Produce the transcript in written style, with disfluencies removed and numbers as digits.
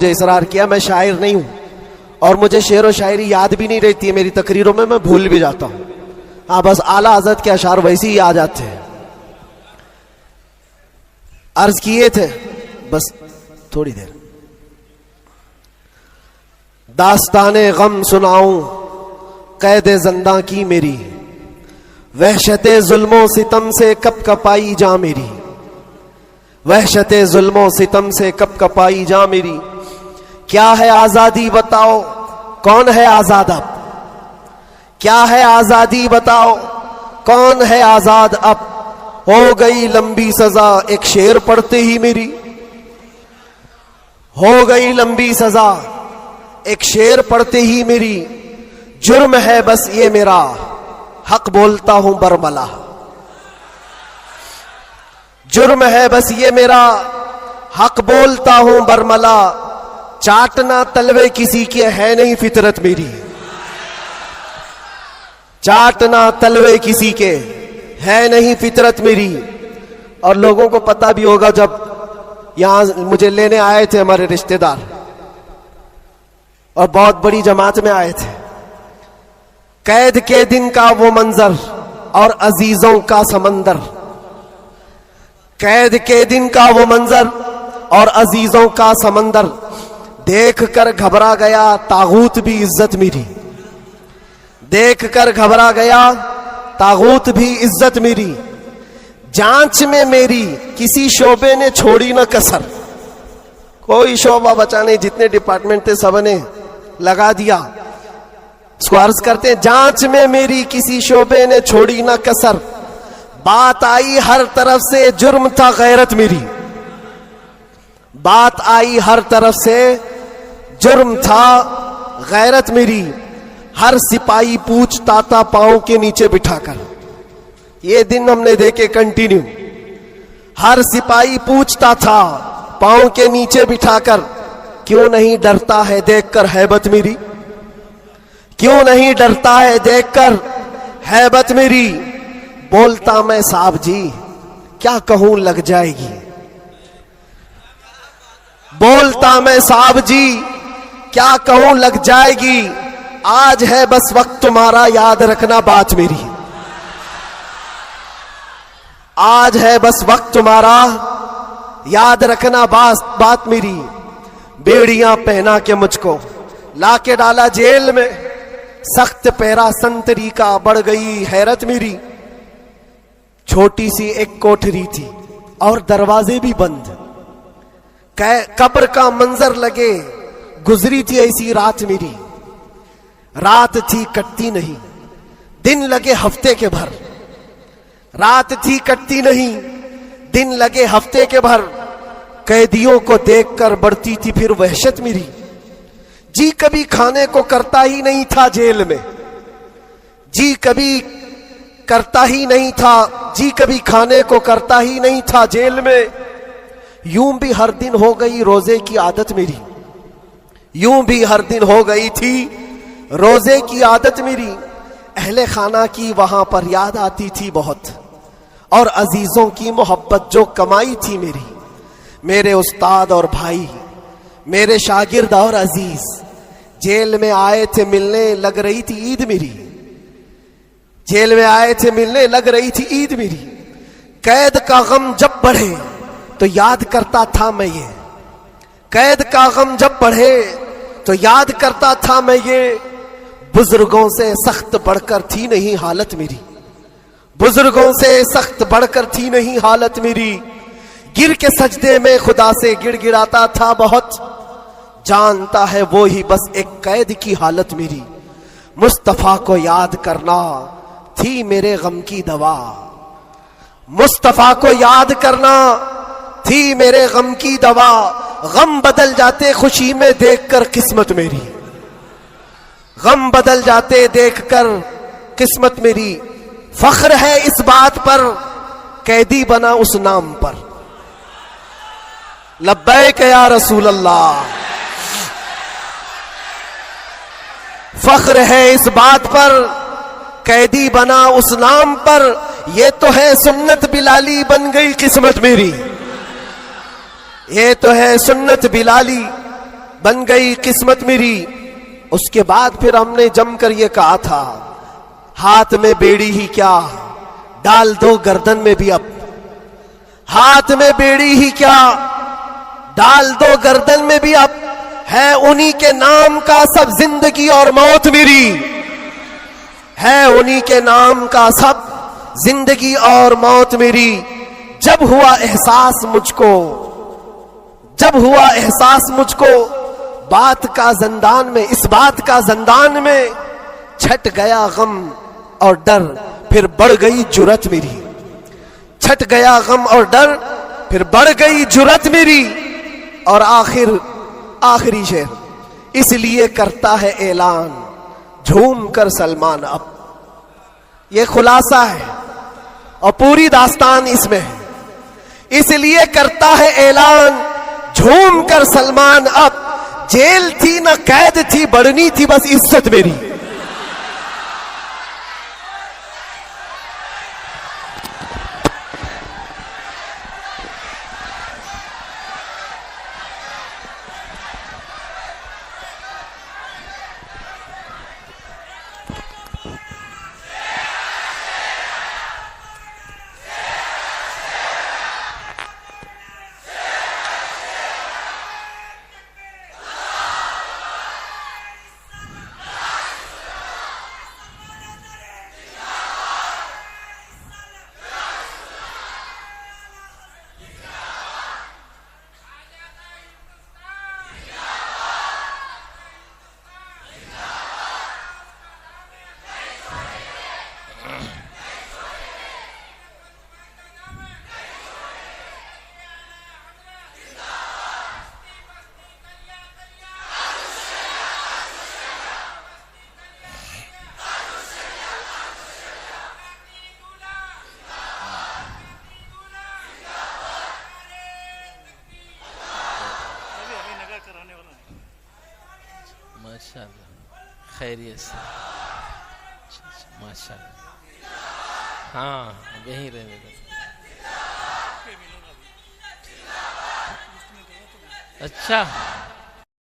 मुझे इसरार किया मैं शायर नहीं हूं और मुझे शेर व शायरी याद भी नहीं रहती है मेरी तकरीरों में, मैं भूल भी जाता हूं। हाँ, बस आला हज़रत के अशार वैसे ही आ जाते हैं। अर्ज किए थे बस थोड़ी देर, दास्ताने गम सुनाऊं कैदे ज़िंदा की मेरी, वहशते जुल्मों सितम से कब कपाई जा मेरी, वहशते जुल्मों सितम से कब कपाई जा मेरी। क्या है आजादी बताओ, कौन है आजाद अब, क्या है आजादी बताओ, कौन है आजाद अब। हो गई लंबी सजा एक शेर पढ़ते ही मेरी, हो गई लंबी सजा एक शेर पढ़ते ही मेरी। जुर्म है बस ये मेरा, हक बोलता हूं बरमला, जुर्म है बस ये मेरा, हक बोलता हूं बरमला। चाटना तलवे किसी के है नहीं फितरत मेरी, चाटना तलवे किसी के है नहीं फितरत मेरी। और लोगों को पता भी होगा, जब यहां मुझे लेने आए थे हमारे रिश्तेदार और बहुत बड़ी जमात में आए थे, कैद के दिन का वो मंजर और अजीजों का समंदर, कैद के दिन का वो मंजर और अजीजों का समंदर। देख कर घबरा गया तागूत भी इज्जत मेरी, देख कर घबरा गया तागूत भी इज्जत मेरी। जांच में मेरी किसी शोबे ने छोड़ी ना कसर, कोई शोबा बचा नहीं, जितने डिपार्टमेंट थे सबने लगा दिया। इसको अर्ज करते हैं, जांच में मेरी किसी शोबे ने छोड़ी ना कसर। बात आई हर तरफ से जुर्म था गैरत मेरी, बात आई हर तरफ से जुर्म था गैरत मेरी। हर सिपाही पूछता था पांव के नीचे बिठाकर, ये दिन हमने देखे कंटिन्यू। हर सिपाही पूछता था पांव के नीचे बिठाकर, क्यों नहीं डरता है देखकर हैबत मेरी, क्यों नहीं डरता है देखकर हैबत मेरी। बोलता मैं साहब जी क्या कहूं लग जाएगी, बोलता मैं साहब जी क्या कहूं लग जाएगी। आज है बस वक्त तुम्हारा याद रखना बात मेरी, आज है बस वक्त तुम्हारा याद रखना बात मेरी। बेड़ियां पहना के मुझको लाके डाला जेल में, सख्त पहरा संतरी का बढ़ गई हैरत मेरी। छोटी सी एक कोठरी थी और दरवाजे भी बंद, कब्र का मंजर लगे गुजरी थी ऐसी रात मेरी। रात थी कटती नहीं, दिन लगे हफ्ते के भर, रात थी कटती नहीं, दिन लगे हफ्ते के भर। कैदियों को देखकर बढ़ती थी फिर वहशत मेरी। जी कभी खाने को करता ही नहीं था जेल में, जी कभी करता ही नहीं था, जी कभी खाने को करता ही नहीं था जेल में। यूं भी हर दिन हो गई रोजे की आदत मेरी, यूं भी हर दिन हो गई थी रोजे की आदत मेरी। अहले खाना की वहां पर याद आती थी बहुत, और अजीजों की मोहब्बत जो कमाई थी मेरी। मेरे उस्ताद और भाई, मेरे शागिर्द और अजीज जेल में आए थे मिलने, लग रही थी ईद मेरी, जेल में आए थे मिलने, लग रही थी ईद मेरी। कैद का गम जब बढ़े तो याद करता था मैं ये, कैद का गम जब बढ़े तो याद करता था मैं ये। बुजुर्गों से सख्त बढ़कर थी नहीं हालत मेरी, बुजुर्गों से सख्त बढ़कर थी नहीं हालत मेरी। गिर के सजदे में खुदा से गिड़गिड़ाता था बहुत, जानता है वो ही बस एक कैद की हालत मेरी। मुस्तफा को याद करना थी मेरे गम की दवा, मुस्तफा को याद करना थी मेरे गम की दवा। गम बदल जाते खुशी में देखकर किस्मत मेरी, गम बदल जाते देखकर किस्मत मेरी। फख्र है इस बात पर कैदी बना उस नाम पर, लब्बैक या रसूल अल्लाह। फख्र है इस बात पर कैदी बना उस नाम पर, ये तो है सुन्नत बिलाली बन गई किस्मत मेरी, ये तो है सुन्नत बिलाली बन गई किस्मत मेरी। उसके बाद फिर हमने जमकर ये कहा था, हाथ में बेड़ी ही क्या, डाल दो गर्दन में भी अब। हाथ में बेड़ी ही क्या, डाल दो गर्दन में भी अब। है उन्हीं के नाम का सब जिंदगी और मौत मेरी। है उन्हीं के नाम का सब जिंदगी और मौत मेरी। जब हुआ एहसास मुझको, जब हुआ एहसास मुझको, बात का जंदान में, इस बात का जंदान में, छट गया गम और डर, फिर बढ़ गई जुर्रत मेरी। छट गया गम और डर, फिर बढ़ गई जुर्रत मेरी। और आखिरी शेर, इसलिए करता है ऐलान झूम कर सलमान अब। ये खुलासा है और पूरी दास्तान इसमें है। इसलिए करता है ऐलान झूम कर सलमान अब। जेल थी ना कैद थी, बढ़नी थी बस इज्जत मेरी। माशाल्लाह, खैरियत से, माशाल्लाह। हाँ, यहीं रहने। अच्छा।